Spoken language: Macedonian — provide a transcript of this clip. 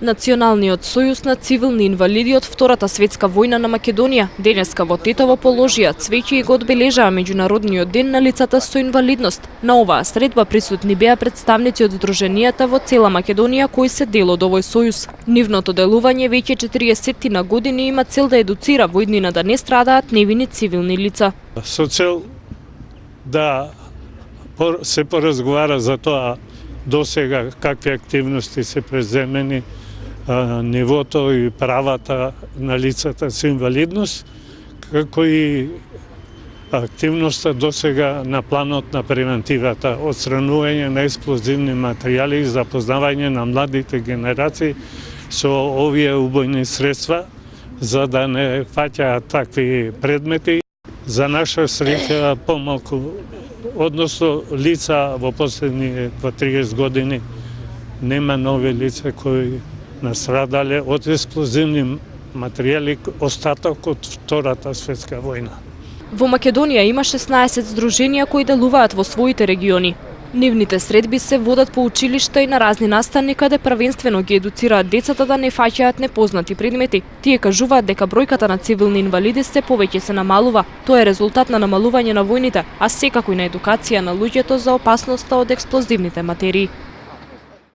Националниот сојуз на цивилни инвалиди од Втората светска војна на Македонија денеска во Тетово положија цвеќе и го одбележаа меѓународниот ден на лицата со инвалидност. На оваа средба присутни беа представници од здруженијата во цела Македонија кои се дел од овој сојуз. Нивното делување веќе 40 на години има цел да едуцира во иднина да не страдаат невини цивилни лица. Со цел да се поразговара за тоа досега какви активности се преземени, нивото и правата на лицата со инвалидност, како и активноста досега на планот на превентивата, отстранување на експлозивни материјали и запознавање на младите генерации со овие убојни средства, за да не фаќаат такви предмети. За наша среќа помалку, односно лица во последни 30 години нема нови лица кои настрадале од експлозивни материјали, остаток од Втората светска војна. Во Македонија има 16 здруженија кои делуваат во своите региони. Нивните средби се водат по училишта и на разни настани каде првенствено ги едуцираат децата да не фаќаат непознати предмети. Тие кажуваат дека бројката на цивилни инвалиди се повеќе се намалува. Тоа е резултат на намалување на војните, а секако и на едукација на луѓето за опасноста од експлозивните материи.